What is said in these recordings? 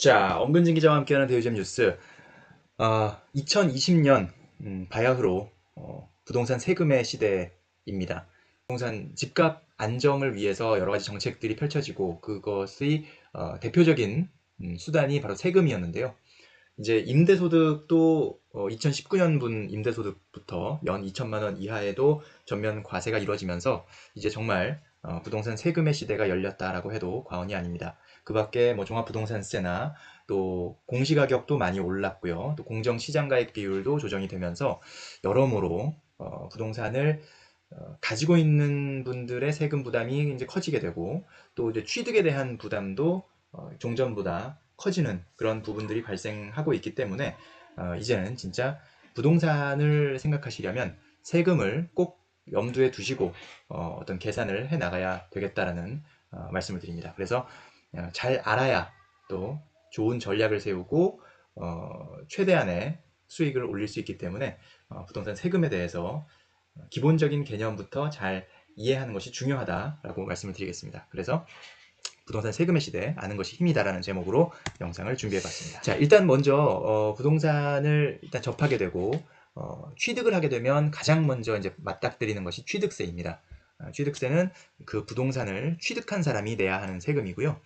자, 엄근진 기자와 함께하는 대유잼 뉴스. 2020년 바야흐로 부동산 세금의 시대입니다. 부동산 집값 안정을 위해서 여러 가지 정책들이 펼쳐지고 그것의 대표적인 수단이 바로 세금이었는데요. 이제 임대소득도 2019년분 임대소득부터 연 2천만 원 이하에도 전면 과세가 이루어지면서 이제 정말 부동산 세금의 시대가 열렸다라고 해도 과언이 아닙니다. 그 밖에 뭐 종합부동산세나 또 공시가격도 많이 올랐고요. 또 공정시장가액 비율도 조정이 되면서 여러모로 부동산을 가지고 있는 분들의 세금 부담이 이제 커지게 되고 또 이제 취득에 대한 부담도 종전보다 커지는 그런 부분들이 발생하고 있기 때문에 이제는 진짜 부동산을 생각하시려면 세금을 꼭 염두에 두시고 어떤 계산을 해 나가야 되겠다라는 말씀을 드립니다. 그래서 잘 알아야 또 좋은 전략을 세우고 최대한의 수익을 올릴 수 있기 때문에 부동산 세금에 대해서 기본적인 개념부터 잘 이해하는 것이 중요하다라고 말씀을 드리겠습니다. 그래서 부동산 세금의 시대 아는 것이 힘이다라는 제목으로 영상을 준비해봤습니다. 자, 일단 먼저 부동산을 일단 접하게 되고 취득을 하게 되면 가장 먼저 이제 맞닥뜨리는 것이 취득세입니다. 취득세는 그 부동산을 취득한 사람이 내야 하는 세금이고요.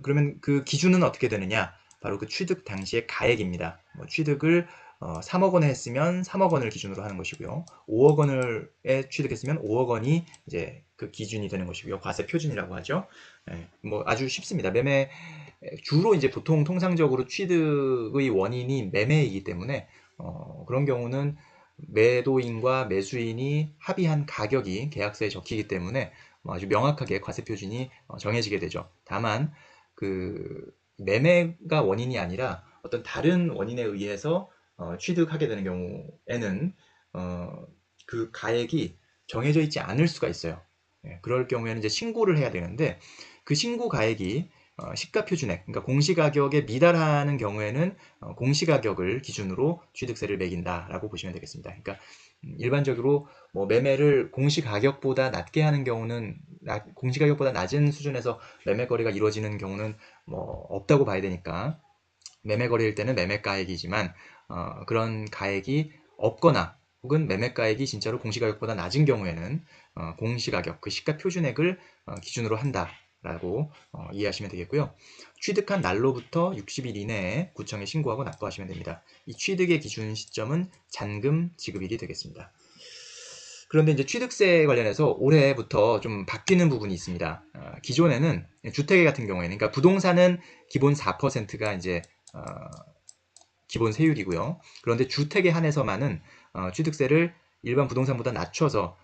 그러면 그 기준은 어떻게 되느냐? 바로 그 취득 당시의 가액입니다. 취득을 3억 원에 했으면 3억 원을 기준으로 하는 것이고요. 5억 원을 취득했으면 5억 원이 이제 그 기준이 되는 것이고요. 과세 표준이라고 하죠. 뭐 아주 쉽습니다. 매매 주로 이제 보통 통상적으로 취득의 원인이 매매이기 때문에 그런 경우는 매도인과 매수인이 합의한 가격이 계약서에 적히기 때문에 아주 명확하게 과세 표준이 정해지게 되죠. 다만 그 매매가 원인이 아니라 어떤 다른 원인에 의해서 취득하게 되는 경우에는 그 가액이 정해져 있지 않을 수가 있어요. 그럴 경우에는 이제 신고를 해야 되는데 그 신고 가액이 시가표준액, 그러니까 공시가격에 미달하는 경우에는 공시가격을 기준으로 취득세를 매긴다라고 보시면 되겠습니다. 그러니까 일반적으로 뭐 매매를 공시가격보다 낮게 하는 경우는 공시가격보다 낮은 수준에서 매매 거래가 이루어지는 경우는 뭐 없다고 봐야 되니까 매매 거래일 때는 매매가액이지만 그런 가액이 없거나 혹은 매매가액이 진짜로 공시가격보다 낮은 경우에는 공시가격, 그 시가표준액을 기준으로 한다라고 이해하시면 되겠고요. 취득한 날로부터 60일 이내에 구청에 신고하고 납부하시면 됩니다. 이 취득의 기준 시점은 잔금 지급일이 되겠습니다. 그런데 이제 취득세 관련해서 올해부터 좀 바뀌는 부분이 있습니다. 기존에는 주택 같은 경우에는, 그러니까 부동산은 기본 4%가 이제 기본 세율이고요. 그런데 주택에 한해서만은 취득세를 일반 부동산보다 낮춰서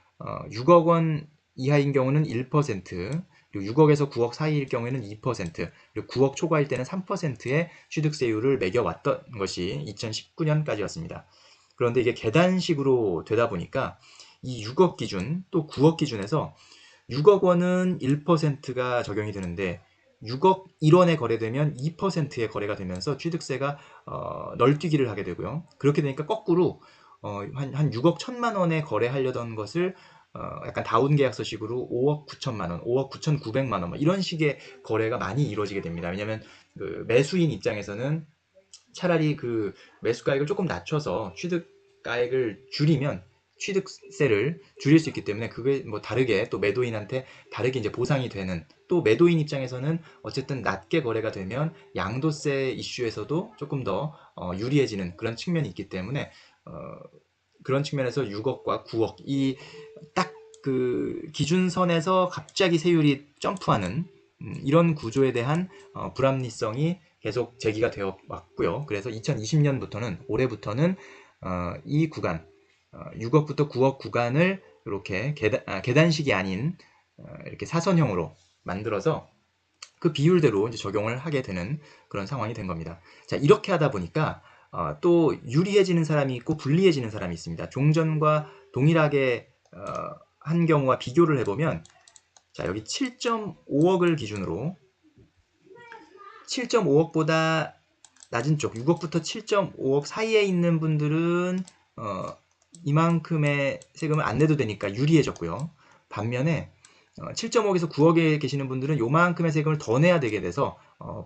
6억 원 이하인 경우는 1%, 그리고 6억에서 9억 사이일 경우에는 2%, 그리고 9억 초과일 때는 3%의 취득세율을 매겨왔던 것이 2019년까지였습니다. 그런데 이게 계단식으로 되다 보니까 이 6억 기준 또 9억 기준에서 6억 원은 1%가 적용이 되는데 6억 1원에 거래되면 2%의 거래가 되면서 취득세가 널뛰기를 하게 되고요. 그렇게 되니까 거꾸로 한 6억 1천만 원에 거래하려던 것을 약간 다운 계약서식으로 5억 9천만 원, 5억 9,900만 원 이런 식의 거래가 많이 이루어지게 됩니다. 왜냐하면 그 매수인 입장에서는 차라리 그 매수가액을 조금 낮춰서 취득가액을 줄이면 취득세를 줄일 수 있기 때문에 그게 뭐 다르게 또 매도인한테 다르게 이제 보상이 되는, 또 매도인 입장에서는 어쨌든 낮게 거래가 되면 양도세 이슈에서도 조금 더 유리해지는 그런 측면이 있기 때문에 그런 측면에서 6억과 9억 이 딱 그 기준선에서 갑자기 세율이 점프하는 이런 구조에 대한 불합리성이 계속 제기가 되어 왔고요. 그래서 2020년부터는 올해부터는 이 구간 6억부터 9억 구간을 이렇게 계단식이 아닌 이렇게 사선형으로 만들어서 그 비율대로 이제 적용을 하게 되는 그런 상황이 된 겁니다. 자, 이렇게 하다 보니까 또 유리해지는 사람이 있고 불리해지는 사람이 있습니다. 종전과 동일하게 한 경우와 비교를 해보면, 자, 여기 7.5억을 기준으로 7.5억보다 낮은 쪽 6억부터 7.5억 사이에 있는 분들은 이만큼의 세금을 안 내도 되니까 유리해졌고요. 반면에 7.5억에서 9억에 계시는 분들은 요만큼의 세금을 더 내야 되게 돼서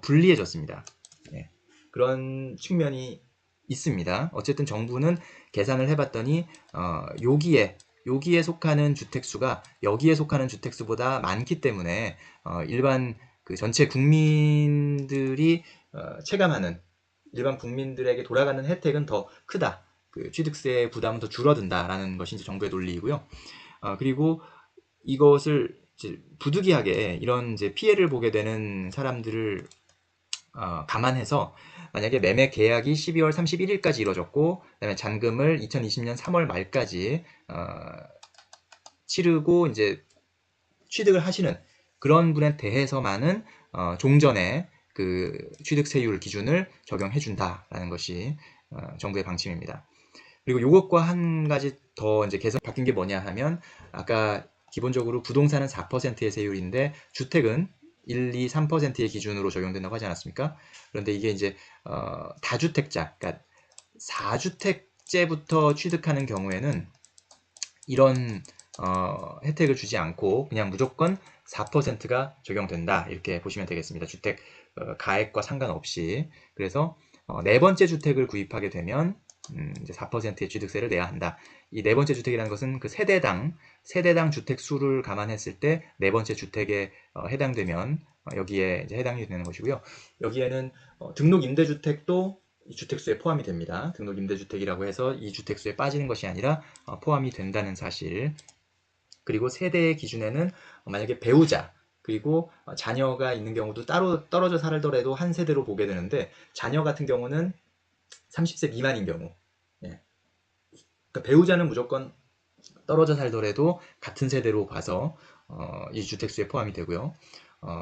불리해졌습니다. 예, 그런 측면이 있습니다. 어쨌든 정부는 계산을 해봤더니 여기에 속하는 주택수가 여기에 속하는 주택수보다 많기 때문에 일반 그 전체 국민들이 체감하는 일반 국민들에게 돌아가는 혜택은 더 크다. 그 취득세 부담은 더 줄어든다라는 것이 이제 정부의 논리이고요. 그리고 이것을 이제 부득이하게 이런 이제 피해를 보게 되는 사람들을 감안해서 만약에 매매 계약이 12월 31일까지 이루어졌고 그다음에 잔금을 2020년 3월 말까지 치르고 이제 취득을 하시는 그런 분에 대해서만은 종전에 그 취득세율 기준을 적용해 준다라는 것이 정부의 방침입니다. 그리고 이것과 한 가지 더 이제 개선 바뀐 게 뭐냐 하면 아까 기본적으로 부동산은 4%의 세율인데 주택은 1, 2, 3%의 기준으로 적용된다고 하지 않았습니까? 그런데 이게 이제 다주택자, 그러니까 4주택제부터 취득하는 경우에는 이런 혜택을 주지 않고 그냥 무조건 4%가 적용된다 이렇게 보시면 되겠습니다. 주택 가액과 상관없이. 그래서 네 번째 주택을 구입하게 되면 이제 4%의 취득세를 내야 한다. 이 네 번째 주택이라는 것은 그 세대당 주택 수를 감안했을 때 네 번째 주택에 해당되면 여기에 이제 해당이 되는 것이고요. 여기에는 등록 임대주택도 이 주택수에 포함이 됩니다. 등록 임대주택이라고 해서 이 주택수에 빠지는 것이 아니라 포함이 된다는 사실. 그리고 세대의 기준에는 만약에 배우자 그리고 자녀가 있는 경우도 따로 떨어져 살더라도 한 세대로 보게 되는데 자녀 같은 경우는 30세 미만인 경우 그러니까 배우자는 무조건 떨어져 살더라도 같은 세대로 봐서 이 주택수에 포함이 되고요.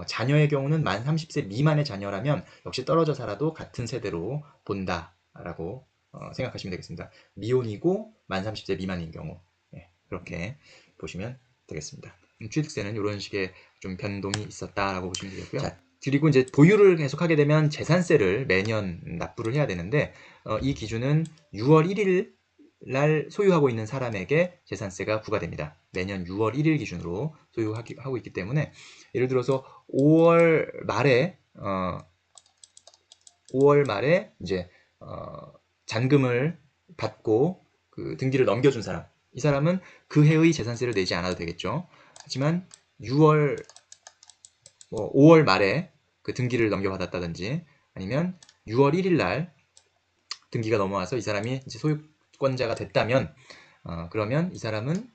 자녀의 경우는 만 30세 미만의 자녀라면 역시 떨어져 살아도 같은 세대로 본다라고 생각하시면 되겠습니다. 미혼이고 만 30세 미만인 경우 그렇게 보시면 되겠습니다. 취득세는 이런 식의 좀 변동이 있었다라고 보시면 되겠고요. 자, 그리고 이제 보유를 계속하게 되면 재산세를 매년 납부를 해야 되는데 이 기준은 6월 1일 날 소유하고 있는 사람에게 재산세가 부과됩니다. 매년 6월 1일 기준으로 소유하고 있기 때문에 예를 들어서 5월 말에 이제 잔금을 받고 그 등기를 넘겨준 사람, 이 사람은 그 해의 재산세를 내지 않아도 되겠죠. 하지만 5월 말에 그 등기를 넘겨받았다든지 아니면 6월 1일 날 등기가 넘어와서 이 사람이 이제 소유권자가 됐다면 그러면 이 사람은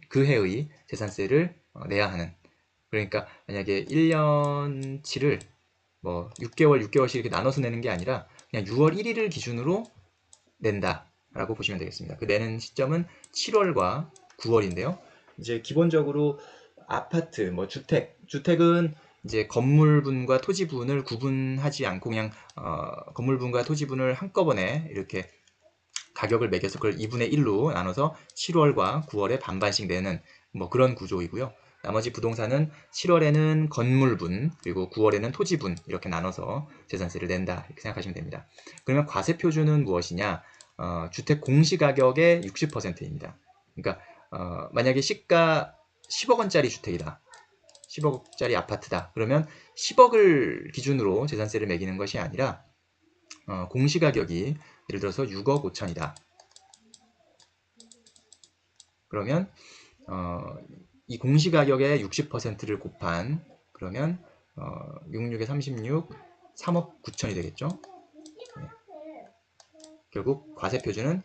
그 해의 재산세를 내야 하는, 그러니까 만약에 1년치를 뭐 6개월씩 이렇게 나눠서 내는 게 아니라 그냥 6월 1일을 기준으로 낸다라고 보시면 되겠습니다. 그 내는 시점은 7월과 9월인데요. 이제 기본적으로 아파트, 뭐 주택은 이제 건물분과 토지분을 구분하지 않고 그냥 건물분과 토지분을 한꺼번에 이렇게 가격을 매겨서 그걸 2분의 1로 나눠서 7월과 9월에 반반씩 내는 뭐 그런 구조이고요. 나머지 부동산은 7월에는 건물분 그리고 9월에는 토지분 이렇게 나눠서 재산세를 낸다 이렇게 생각하시면 됩니다. 그러면 과세표준은 무엇이냐? 주택 공시가격의 60%입니다. 그러니까 만약에 시가 10억 원짜리 주택이다. 10억짜리 아파트다. 그러면 10억을 기준으로 재산세를 매기는 것이 아니라 공시가격이 예를 들어서 6억 5천이다. 그러면 이 공시가격의 60%를 곱한 그러면 66에 36, 3억 9천이 되겠죠. 네. 결국 과세표준은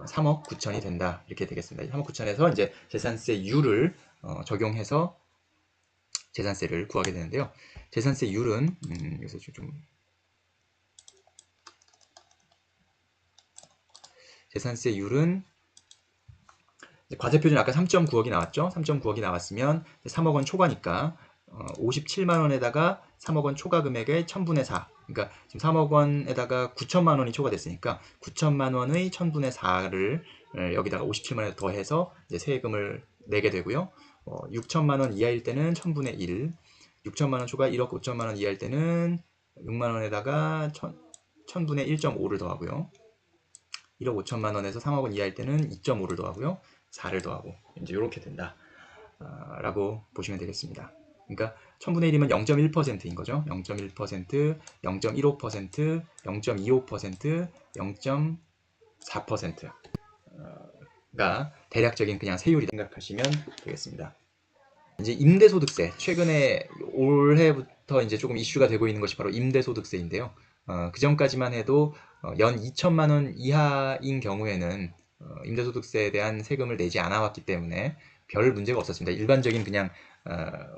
3억 9천이 된다 이렇게 되겠습니다. 3억 9천에서 이제 재산세율을 적용해서 재산세를 구하게 되는데요. 재산세율은 여기서 좀 재산세율은 과세표준 아까 3.9억이 나왔죠. 3.9억이 나왔으면 3억 원 초과니까 57만 원에다가 3억 원 초과 금액의 1000분의 4. 그러니까 지금 3억 원에다가 9천만 원이 초과됐으니까 9천만 원의 1000분의 4를 여기다가 57만 원에 더해서 이제 세금을 내게 되고요. 6천만 원 이하일 때는 1000분의 1. 6천만 원 초과 1억 5천만 원 이하일 때는 6만 원에다가 1000분의 1.5를 더하고요. 1억 5천만 원에서 3억 원 이하일 때는 2.5를 더하고요. 4를 더하고 이제 이렇게 된다 라고 보시면 되겠습니다. 그러니까 1000분의 1이면 0.1%인 거죠. 0.1%, 0.15%, 0.25%, 0.4%가 대략적인 그냥 세율이다 생각하시면 되겠습니다. 이제 임대소득세, 최근에 올해부터 이제 조금 이슈가 되고 있는 것이 바로 임대소득세인데요. 그 전까지만 해도 연 2천만 원 이하인 경우에는 임대소득세에 대한 세금을 내지 않아 왔기 때문에 별 문제가 없었습니다. 일반적인 그냥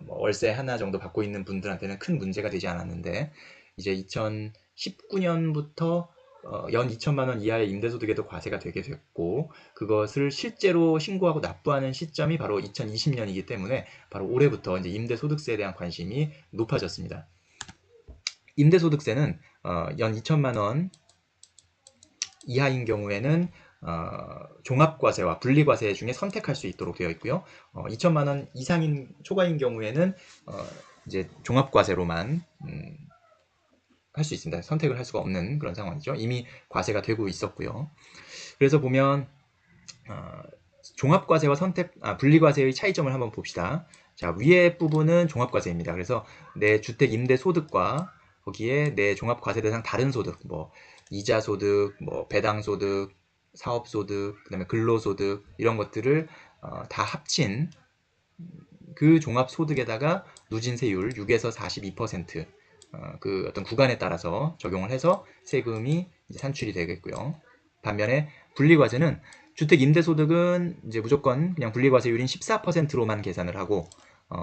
뭐 월세 하나 정도 받고 있는 분들한테는 큰 문제가 되지 않았는데, 이제 2019년부터 연 2천만 원 이하의 임대소득에도 과세가 되게 됐고, 그것을 실제로 신고하고 납부하는 시점이 바로 2020년이기 때문에 바로 올해부터 이제 임대소득세에 대한 관심이 높아졌습니다. 임대소득세는 연 2천만 원 이하인 경우에는 종합과세와 분리과세 중에 선택할 수 있도록 되어 있고요. 2천만 원 이상인 초과인 경우에는 이제 종합과세로만 할 수 있습니다. 선택을 할 수가 없는 그런 상황이죠. 이미 과세가 되고 있었고요. 그래서 보면 종합과세와 분리과세의 차이점을 한번 봅시다. 자, 위에 부분은 종합과세입니다. 그래서 내 주택 임대 소득과 거기에 내 종합과세 대상 다른 소득, 뭐 이자소득, 뭐 배당소득, 사업소득, 그다음에 근로소득 이런 것들을 다 합친 그 종합소득에다가 누진세율 6에서 42% 그 어떤 구간에 따라서 적용을 해서 세금이 이제 산출이 되겠고요. 반면에 분리과세는 주택 임대소득은 이제 무조건 그냥 분리과세율인 14%로만 계산을 하고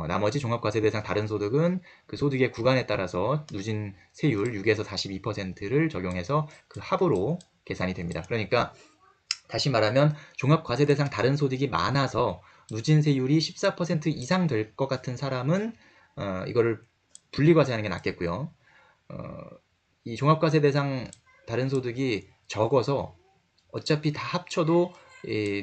나머지 종합과세 대상 다른 소득은 그 소득의 구간에 따라서 누진 세율 6에서 42%를 적용해서 그 합으로 계산이 됩니다. 그러니까 다시 말하면 종합과세 대상 다른 소득이 많아서 누진세율이 14% 이상 될 것 같은 사람은 이거를 분리과세하는 게 낫겠고요. 이 종합과세 대상 다른 소득이 적어서 어차피 다 합쳐도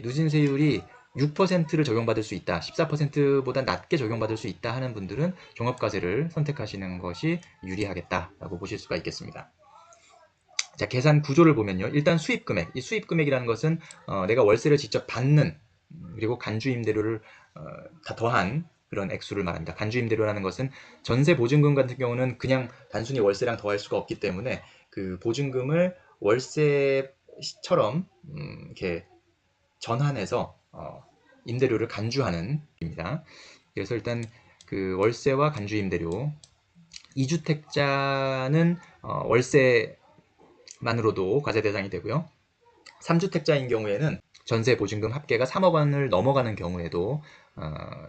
누진세율이 6%를 적용받을 수 있다, 14%보다 낮게 적용받을 수 있다 하는 분들은 종합과세를 선택하시는 것이 유리하겠다라고 보실 수가 있겠습니다. 자, 계산 구조를 보면요. 일단 수입금액, 이 수입금액이라는 것은 내가 월세를 직접 받는, 그리고 간주임대료를 다 더한 그런 액수를 말합니다. 간주임대료라는 것은 전세 보증금 같은 경우는 그냥 단순히 월세랑 더할 수가 없기 때문에 그 보증금을 월세처럼 이렇게 전환해서 임대료를 간주하는 입니다. 그래서 일단 그 월세와 간주임대료, 2주택자는 월세만으로도 과세 대상이 되고요. 3주택자인 경우에는 전세 보증금 합계가 3억 원을 넘어가는 경우에도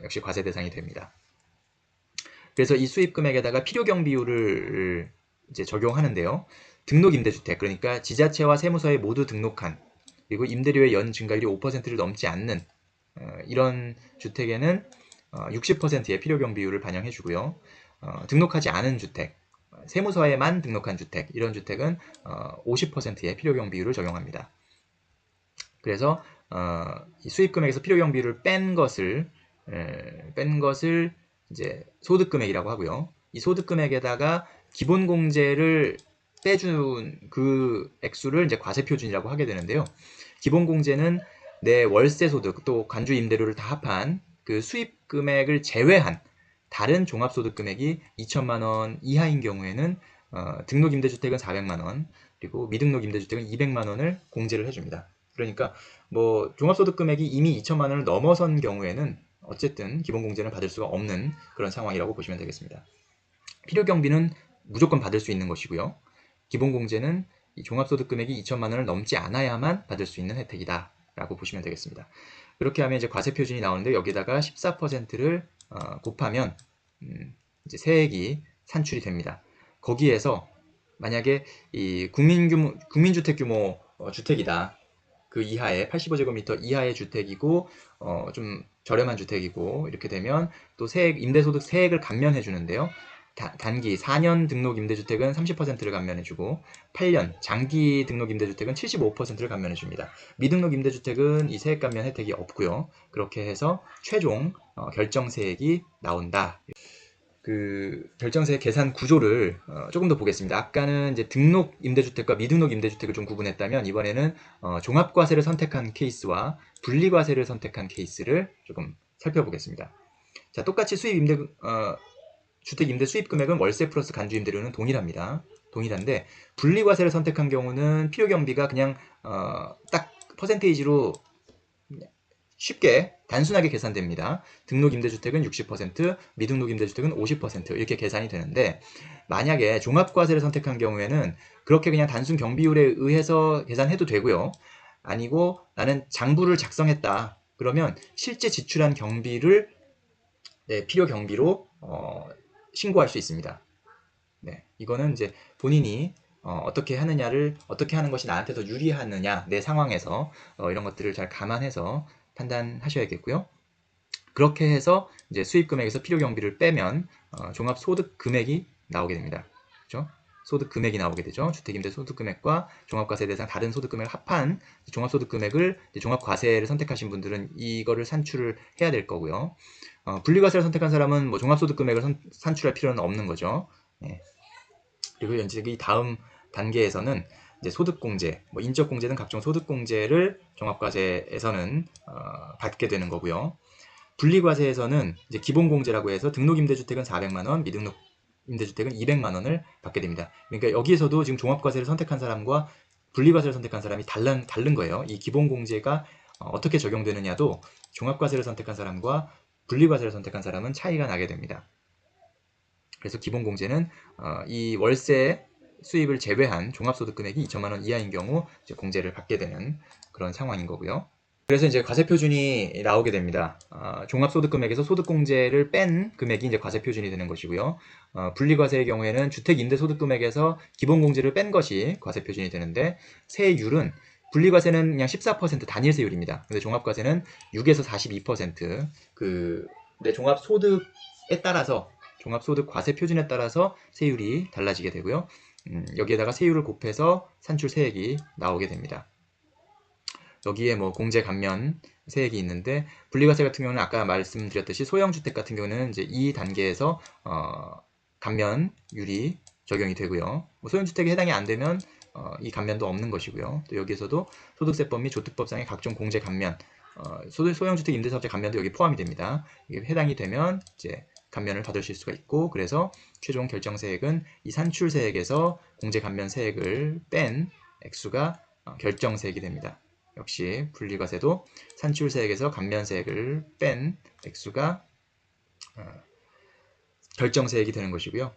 역시 과세 대상이 됩니다. 그래서 이 수입금액에다가 필요경비율을 이제 적용하는데요. 등록임대주택, 그러니까 지자체와 세무서에 모두 등록한, 그리고 임대료의 연 증가율이 5%를 넘지 않는 이런 주택에는 60%의 필요경비율을 반영해주고요. 등록하지 않은 주택, 세무서에만 등록한 주택, 이런 주택은 50%의 필요경비율을 적용합니다. 그래서 이 수입금액에서 필요경비율을 뺀 것을 이제 소득금액이라고 하고요. 이 소득금액에다가 기본공제를 빼준 그 액수를 이제 과세표준이라고 하게 되는데요. 기본공제는 내 월세소득 또 간주임대료를 다 합한 그 수입금액을 제외한 다른 종합소득금액이 2천만 원 이하인 경우에는 등록임대주택은 400만 원, 그리고 미등록임대주택은 200만 원을 공제를 해줍니다. 그러니까 뭐 종합소득금액이 이미 2천만 원을 넘어선 경우에는 어쨌든 기본공제는 받을 수가 없는 그런 상황이라고 보시면 되겠습니다. 필요경비는 무조건 받을 수 있는 것이고요. 기본공제는 이 종합소득금액이 2천만 원을 넘지 않아야만 받을 수 있는 혜택이다 라고 보시면 되겠습니다. 그렇게 하면 이제 과세표준이 나오는데, 여기다가 14%를 곱하면 이제 세액이 산출이 됩니다. 거기에서 만약에 이 국민주택 규모 주택이다, 그 이하의 85제곱미터 이하의 주택이고 좀 저렴한 주택이고 이렇게 되면 또 임대소득 세액을 감면해 주는데요. 단기 4년 등록 임대주택은 30%를 감면해주고 8년 장기 등록 임대주택은 75%를 감면해줍니다. 미등록 임대주택은 이 세액 감면 혜택이 없고요. 그렇게 해서 최종 결정세액이 나온다. 그 결정세 계산 구조를 조금 더 보겠습니다. 아까는 이제 등록 임대주택과 미등록 임대주택을 좀 구분했다면, 이번에는 종합과세를 선택한 케이스와 분리과세를 선택한 케이스를 조금 살펴보겠습니다. 자, 똑같이 주택 임대 수입 금액은 월세 플러스 간주 임대료는 동일합니다. 동일한데 분리과세를 선택한 경우는 필요 경비가 그냥 딱 퍼센테이지로 쉽게 단순하게 계산됩니다. 등록 임대주택은 60%, 미등록 임대주택은 50% 이렇게 계산이 되는데 만약에 종합과세를 선택한 경우에는 그렇게 그냥 단순 경비율에 의해서 계산해도 되고요. 아니고 나는 장부를 작성했다. 그러면 실제 지출한 경비를 필요 경비로 신고할 수 있습니다. 네, 이거는 이제 본인이 어떻게 하느냐를 어떻게 하는 것이 나한테 더 유리하느냐 내 상황에서 이런 것들을 잘 감안해서 판단하셔야겠고요. 그렇게 해서 이제 수입 금액에서 필요 경비를 빼면 종합 소득 금액이 나오게 됩니다. 그렇죠? 소득 금액이 나오게 되죠. 주택임대 소득 금액과 종합과세 대상 다른 소득 금액을 합한 종합 소득 금액을 종합과세를 선택하신 분들은 이거를 산출을 해야 될 거고요. 분리과세를 선택한 사람은 뭐 종합소득 금액을 산출할 필요는 없는 거죠. 네. 그리고 이제 이 다음 단계에서는 이제 소득공제, 뭐 인적공제 등 각종 소득공제를 종합과세에서는 받게 되는 거고요. 분리과세에서는 이제 기본공제라고 해서 등록임대주택은 400만 원, 미등록 임대주택은 200만 원을 받게 됩니다. 그러니까 여기에서도 지금 종합과세를 선택한 사람과 분리과세를 선택한 사람이 다른 거예요. 이 기본공제가 어떻게 적용되느냐도 종합과세를 선택한 사람과 분리과세를 선택한 사람은 차이가 나게 됩니다. 그래서 기본공제는 이 월세 수입을 제외한 종합소득 금액이 2천만 원 이하인 경우 이제 공제를 받게 되는 그런 상황인 거고요. 그래서 이제 과세표준이 나오게 됩니다. 종합소득금액에서 소득공제를 뺀 금액이 이제 과세표준이 되는 것이고요. 분리과세의 경우에는 주택임대소득금액에서 기본공제를 뺀 것이 과세표준이 되는데 세율은 분리과세는 그냥 14% 단일세율입니다. 근데 종합과세는 6에서 42%. 내 종합소득에 따라서 종합소득 과세표준에 따라서 세율이 달라지게 되고요. 여기에다가 세율을 곱해서 산출 세액이 나오게 됩니다. 여기에 뭐 공제 감면 세액이 있는데 분리과세 같은 경우는 아까 말씀드렸듯이 소형주택 같은 경우는 이제 이 단계에서 감면율이 적용이 되고요. 뭐 소형주택에 해당이 안 되면 이 감면도 없는 것이고요. 또 여기에서도 소득세법 및 조특법상의 각종 공제 감면, 소형주택 임대사업자 감면도 여기 포함이 됩니다. 이게 해당이 되면 이제 감면을 받으실 수가 있고 그래서 최종 결정세액은 이 산출세액에서 공제 감면 세액을 뺀 액수가 결정세액이 됩니다. 역시 분리과세도 산출세액에서 감면세액을 뺀 액수가 결정세액이 되는 것이고요.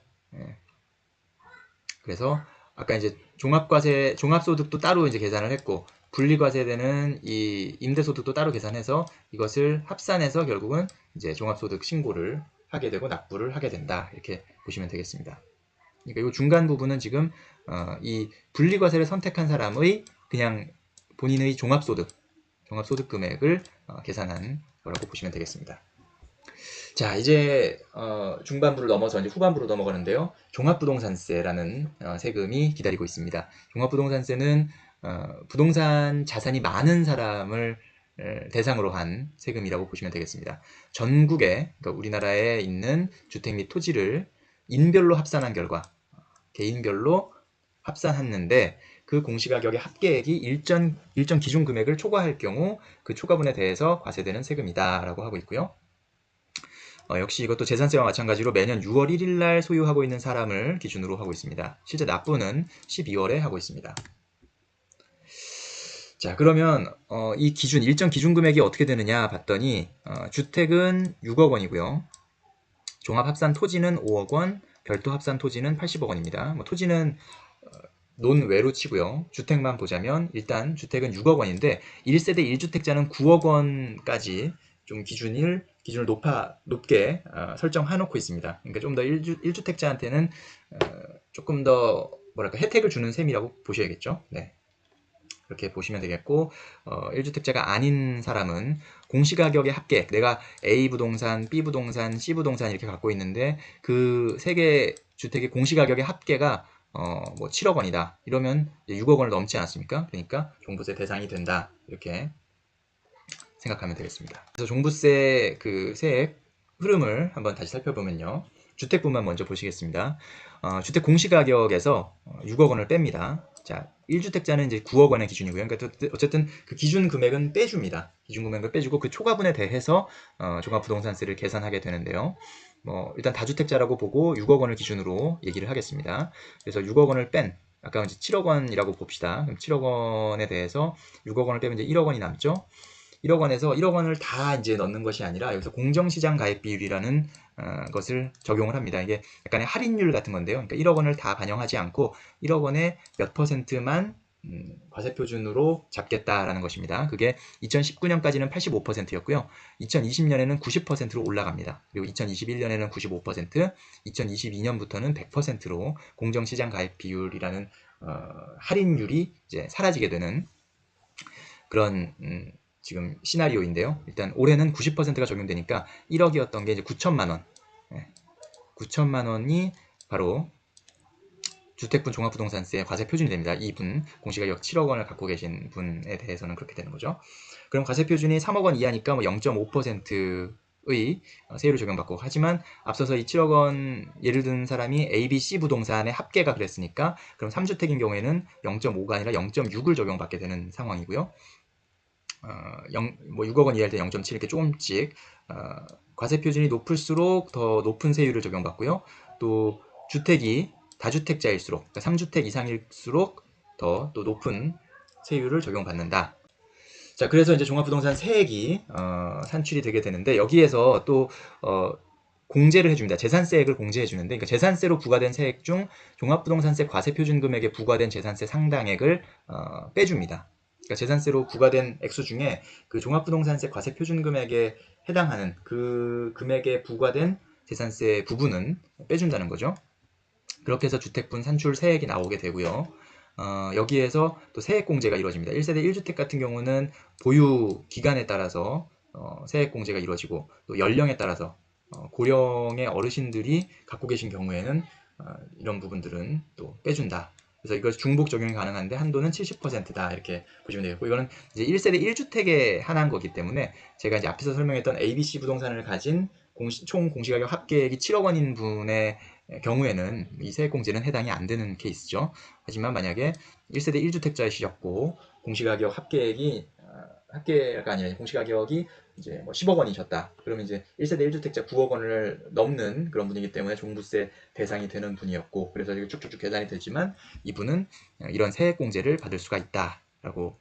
그래서 아까 이제 종합과세, 종합소득도 따로 이제 계산을 했고 분리과세되는 이 임대소득도 따로 계산해서 이것을 합산해서 결국은 이제 종합소득 신고를 하게 되고 납부를 하게 된다 이렇게 보시면 되겠습니다. 그러니까 이 중간 부분은 지금 이 분리과세를 선택한 사람의 그냥 본인의 종합소득 금액을 계산한 거라고 보시면 되겠습니다. 자, 이제 중반부를 넘어서 이제 후반부로 넘어가는데요. 종합부동산세라는 세금이 기다리고 있습니다. 종합부동산세는 부동산 자산이 많은 사람을 대상으로 한 세금이라고 보시면 되겠습니다. 전국에, 그러니까 우리나라에 있는 주택 및 토지를 인별로 합산한 결과, 개인별로 합산했는데 그 공시가격의 합계액이 일정 기준 금액을 초과할 경우 그 초과분에 대해서 과세되는 세금이다 라고 하고 있고요. 역시 이것도 재산세와 마찬가지로 매년 6월 1일 날 소유하고 있는 사람을 기준으로 하고 있습니다. 실제 납부는 12월에 하고 있습니다. 자, 그러면 이 기준, 일정 기준 금액이 어떻게 되느냐 봤더니 주택은 6억 원이고요. 종합합산 토지는 5억 원, 별도 합산 토지는 80억 원입니다. 뭐 토지는 논외로 치고요. 주택만 보자면 일단 주택은 6억 원인데 1세대 1주택자는 9억 원까지 좀 기준을 높게 설정해놓고 있습니다. 그러니까 좀 더 1주택자한테는 조금 더 뭐랄까 혜택을 주는 셈이라고 보셔야겠죠. 네. 그렇게 보시면 되겠고 1주택자가 아닌 사람은 공시가격의 합계, 내가 A 부동산, B 부동산, C 부동산 이렇게 갖고 있는데 그 세 개 주택의 공시가격의 합계가 뭐 7억 원이다. 이러면 6억 원을 넘지 않습니까? 그러니까 종부세 대상이 된다. 이렇게 생각하면 되겠습니다. 그래서 종부세 그 세액 흐름을 한번 다시 살펴보면요. 주택부만 먼저 보시겠습니다. 주택 공시가격에서 6억 원을 뺍니다. 자, 1주택자는 이제 9억 원의 기준이고요. 그러니까 어쨌든 그 기준 금액은 빼줍니다. 기준 금액을 빼주고 그 초과분에 대해서 종합부동산세를 계산하게 되는데요. 일단 다주택자라고 보고 6억 원을 기준으로 얘기를 하겠습니다. 그래서 6억 원을 뺀, 아까 이제 7억 원이라고 봅시다. 그럼 7억 원에 대해서 6억 원을 빼면 이제 1억 원이 남죠. 1억 원에서 1억 원을 다 이제 넣는 것이 아니라 여기서 공정시장 가입 비율이라는 것을 적용을 합니다. 이게 약간의 할인율 같은 건데요. 그러니까 1억 원을 다 반영하지 않고 1억 원의 몇 퍼센트만 과세표준으로 잡겠다라는 것입니다. 그게 2019년까지는 85%였고요. 2020년에는 90%로 올라갑니다. 그리고 2021년에는 95%, 2022년부터는 100%로 공정시장 가입 비율이라는 할인율이 이제 사라지게 되는 그런 지금 시나리오인데요. 일단 올해는 90%가 적용되니까 1억이었던 게 이제 9천만 원. 9천만 원이 바로 주택분 종합부동산세 과세 표준이 됩니다. 이분 공시가격 7억 원을 갖고 계신 분에 대해서는 그렇게 되는 거죠. 그럼 과세 표준이 3억 원 이하니까 0.5%의 세율을 적용받고, 하지만 앞서서 이 7억 원 예를 든 사람이 A, B, C 부동산의 합계가 그랬으니까 그럼 3주택인 경우에는 0.5가 아니라 0.6을 적용받게 되는 상황이고요. 6억 원 이하일 때 0.7 이렇게 조금씩 과세 표준이 높을수록 더 높은 세율을 적용받고요. 또 주택이 다주택자일수록, 그러니까 3주택 이상일수록 더 또 높은 세율을 적용받는다. 자, 그래서 이제 종합부동산 세액이 산출이 되게 되는데, 여기에서 또 공제를 해줍니다. 재산세액을 공제해 주는데, 그러니까 재산세로 부과된 세액 중 종합부동산세 과세표준금액에 부과된 재산세 상당액을 빼줍니다. 그러니까 재산세로 부과된 액수 중에 그 종합부동산세 과세표준금액에 해당하는 그 금액에 부과된 재산세 부분은 빼준다는 거죠. 그렇게 해서 주택분 산출 세액이 나오게 되고요. 여기에서 또 세액 공제가 이루어집니다. 1세대 1주택 같은 경우는 보유 기간에 따라서 세액 공제가 이루어지고, 또 연령에 따라서 고령의 어르신들이 갖고 계신 경우에는 이런 부분들은 또 빼준다. 그래서 이걸 중복 적용이 가능한데 한도는 70%다 이렇게 보시면 되겠고, 이거는 이제 1세대 1주택에 한한 거기 때문에 제가 이제 앞에서 설명했던 ABC 부동산을 가진 총 공시가격 합계액이 7억 원인 분의 경우에는 이 세액공제는 해당이 안 되는 케이스죠. 하지만 만약에 1세대 1주택자이셨고 공시가격 합계액이 합계가 아니라 공시가격이 이제 10억 원이셨다. 그러면 이제 1세대 1주택자 9억 원을 넘는 그런 분이기 때문에 종부세 대상이 되는 분이었고, 그래서 이게 쭉쭉쭉 계산이 되지만 이분은 이런 세액공제를 받을 수가 있다라고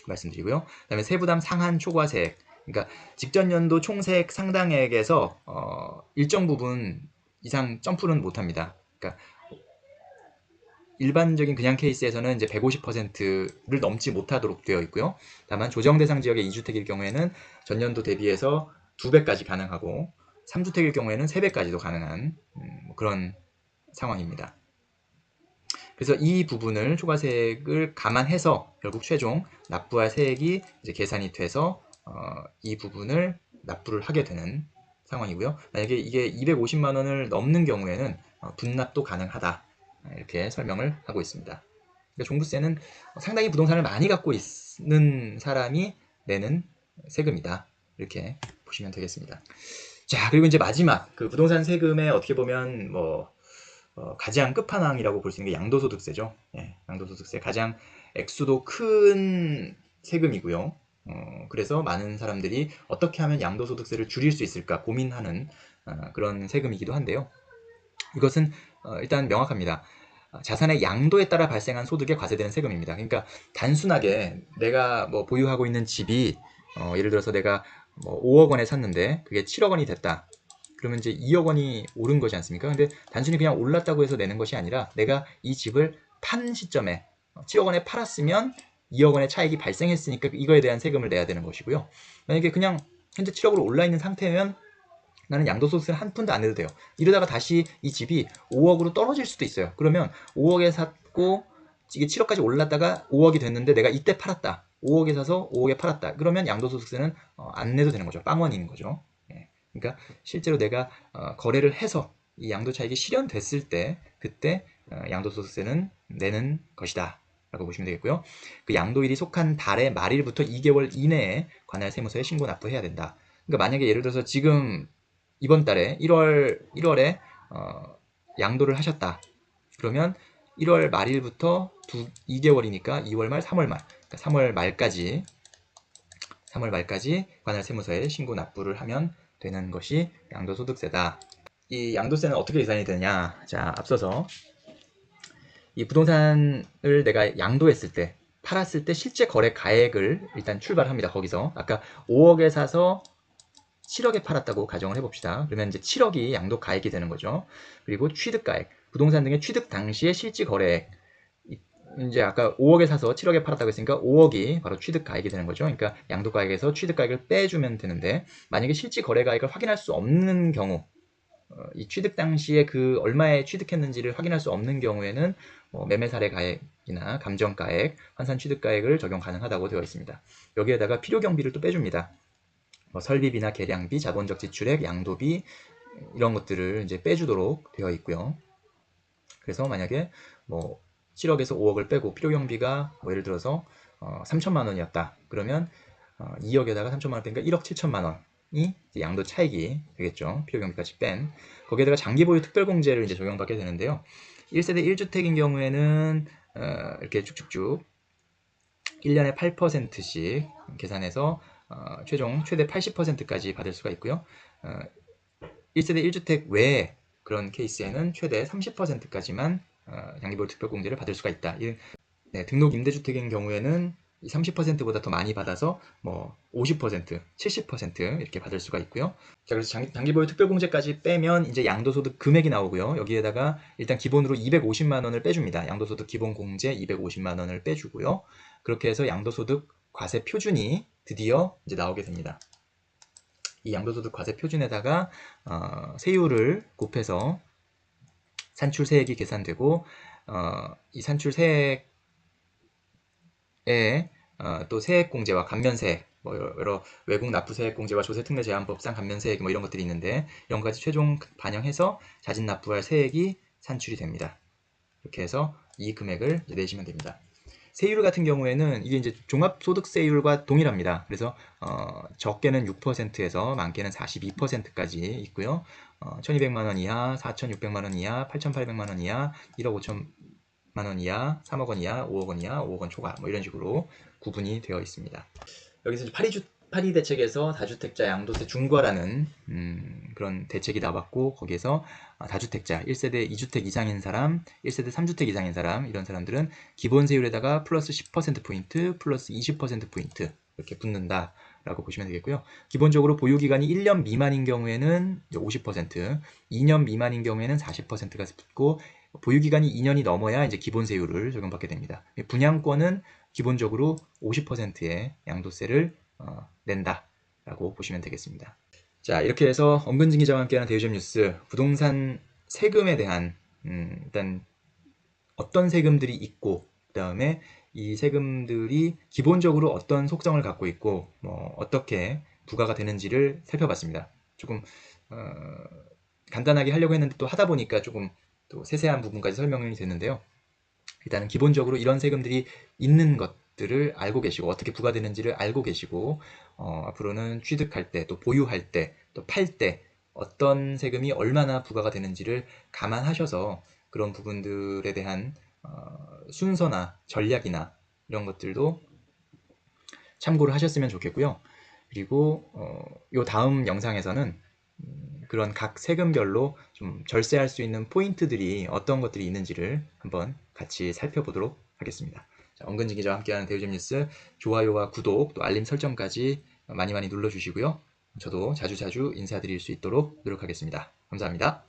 말씀드리고요. 그다음에 세부담 상한 초과세액. 그러니까 직전 연도 총세액 상당액에서 일정 부분 이상 점프는 못합니다. 그러니까 일반적인 그냥 케이스에서는 이제 150%를 넘지 못하도록 되어 있고요. 다만 조정 대상 지역의 2주택일 경우에는 전년도 대비해서 2배까지 가능하고, 3주택일 경우에는 3배까지도 가능한 그런 상황입니다. 그래서 이 부분을 초과세액을 감안해서 결국 최종 납부할 세액이 이제 계산이 돼서 이 부분을 납부를 하게 되는 상황이고요. 만약에 이게 250만 원을 넘는 경우에는 분납도 가능하다, 이렇게 설명을 하고 있습니다. 그러니까 종부세는 상당히 부동산을 많이 갖고 있는 사람이 내는 세금이다, 이렇게 보시면 되겠습니다. 자, 그리고 이제 마지막 그 부동산 세금에 어떻게 보면 가장 끝판왕이라고 볼 수 있는 게 양도소득세죠. 예, 양도소득세 가장 액수도 큰 세금이고요. 그래서 많은 사람들이 어떻게 하면 양도소득세를 줄일 수 있을까 고민하는 그런 세금이기도 한데요. 이것은 일단 명확합니다. 자산의 양도에 따라 발생한 소득에 과세되는 세금입니다. 그러니까 단순하게 내가 보유하고 있는 집이 예를 들어서 내가 5억 원에 샀는데 그게 7억 원이 됐다. 그러면 이제 2억 원이 오른 것이 않습니까? 근데 단순히 그냥 올랐다고 해서 내는 것이 아니라 내가 이 집을 판 시점에 7억 원에 팔았으면 2억 원의 차익이 발생했으니까 이거에 대한 세금을 내야 되는 것이고요. 만약에 그냥 현재 7억으로 올라 있는 상태면 나는 양도소득세를 한 푼도 안 내도 돼요. 이러다가 다시 이 집이 5억으로 떨어질 수도 있어요. 그러면 5억에 샀고 이게 7억까지 올랐다가 5억이 됐는데 내가 이때 팔았다. 5억에 사서 5억에 팔았다. 그러면 양도소득세는 안 내도 되는 거죠. 빵원인 거죠. 그러니까 실제로 내가 거래를 해서 이 양도차익이 실현됐을 때 그때 양도소득세는 내는 것이다 라고 보시면 되겠고요. 그 양도일이 속한 달의 말일부터 2개월 이내에 관할 세무서에 신고 납부해야 된다. 그러니까 만약에 예를 들어서 지금 이번 달에 1월에 양도를 하셨다. 그러면 1월 말일부터 2개월이니까 2월 말, 3월 말, 그러니까 3월 말까지 관할 세무서에 신고 납부를 하면 되는 것이 양도소득세다. 이 양도세는 어떻게 계산이 되냐? 자, 앞서서 이 부동산을 내가 양도했을 때, 팔았을 때 실제 거래 가액을 일단 출발합니다. 거기서 아까 5억에 사서 7억에 팔았다고 가정을 해봅시다. 그러면 이제 7억이 양도 가액이 되는 거죠. 그리고 취득 가액, 부동산 등의 취득 당시의 실질 거래액. 이제 아까 5억에 사서 7억에 팔았다고 했으니까 5억이 바로 취득 가액이 되는 거죠. 그러니까 양도 가액에서 취득 가액을 빼주면 되는데, 만약에 실질 거래 가액을 확인할 수 없는 경우, 이 취득 당시에 그 얼마에 취득했는지를 확인할 수 없는 경우에는 매매 사례 가액이나 감정 가액, 환산 취득 가액을 적용 가능하다고 되어 있습니다. 여기에다가 필요 경비를 또 빼줍니다. 설비비나 계량비, 자본적 지출액, 양도비 이런 것들을 이제 빼주도록 되어 있고요. 그래서 만약에 7억에서 5억을 빼고 필요 경비가 예를 들어서 3천만 원이었다. 그러면 2억에다가 3천만 원 빼니까 1억 7천만 원이 양도 차익이 되겠죠. 필요 경비까지 뺀. 거기에다가 장기 보유 특별공제를 이제 적용받게 되는데요. 1세대 1주택인 경우에는 이렇게 쭉쭉쭉 1년에 8%씩 계산해서 최종 최대 80%까지 받을 수가 있고요. 1세대 1주택 외에 그런 케이스에는 최대 30%까지만 장기보유 특별공제를 받을 수가 있다. 등록 임대주택인 경우에는 30%보다 더 많이 받아서 50%, 70% 이렇게 받을 수가 있고요. 자, 그래서 장기보유 특별공제까지 빼면 이제 양도소득 금액이 나오고요. 여기에다가 일단 기본으로 250만 원을 빼줍니다. 양도소득 기본공제 250만 원을 빼주고요. 그렇게 해서 양도소득 과세 표준이 드디어 이제 나오게 됩니다. 이 양도소득 과세 표준에다가 세율을 곱해서 산출세액이 계산되고 이 산출세액에 또 세액공제와 감면세액, 여러 외국 납부세액공제와 조세특례제한법상 감면세액 이런 것들이 있는데 이런 것까지 최종 반영해서 자진 납부할 세액이 산출이 됩니다. 이렇게 해서 이 금액을 이제 내시면 됩니다. 세율 같은 경우에는 이게 이제 종합소득세율과 동일합니다. 그래서 적게는 6%에서 많게는 42%까지 있고요. 1200만 원 이하, 4600만 원 이하, 8800만 원 이하, 1억 5천만 원 이하, 3억 원 이하, 5억 원 이하, 5억 원 초과 이런 식으로 구분이 되어 있습니다. 여기서 파리 대책에서 다주택자 양도세 중과라는 그런 대책이 나왔고, 거기에서 다주택자 1세대 2주택 이상인 사람, 1세대 3주택 이상인 사람, 이런 사람들은 기본세율에다가 플러스 10%포인트, 플러스 20%포인트 이렇게 붙는다 라고 보시면 되겠고요. 기본적으로 보유기간이 1년 미만인 경우에는 50%, 2년 미만인 경우에는 40%가 붙고, 보유기간이 2년이 넘어야 이제 기본세율을 적용받게 됩니다. 분양권은 기본적으로 50%의 양도세를 낸다라고 보시면 되겠습니다. 자, 이렇게 해서 엄근진 기자와 함께하는 대유점 뉴스, 부동산 세금에 대한 일단 어떤 세금들이 있고, 그 다음에 이 세금들이 기본적으로 어떤 속성을 갖고 있고 어떻게 부과가 되는지를 살펴봤습니다. 조금 간단하게 하려고 했는데 또 하다 보니까 조금 또 세세한 부분까지 설명이 됐는데요. 일단은 기본적으로 이런 세금들이 있는 것들을 알고 계시고, 어떻게 부과되는지를 알고 계시고, 앞으로는 취득할 때, 또 보유할 때, 또 팔 때 어떤 세금이 얼마나 부과가 되는지를 감안하셔서 그런 부분들에 대한 순서나 전략이나 이런 것들도 참고를 하셨으면 좋겠고요. 그리고 요 다음 영상에서는 그런 각 세금별로 좀 절세할 수 있는 포인트들이 어떤 것들이 있는지를 한번 같이 살펴보도록 하겠습니다. 자, 엄근진 기자와 함께하는 대유점 뉴스, 좋아요와 구독, 또 알림 설정까지 많이 눌러주시고요. 저도 자주자주 인사드릴 수 있도록 노력하겠습니다. 감사합니다.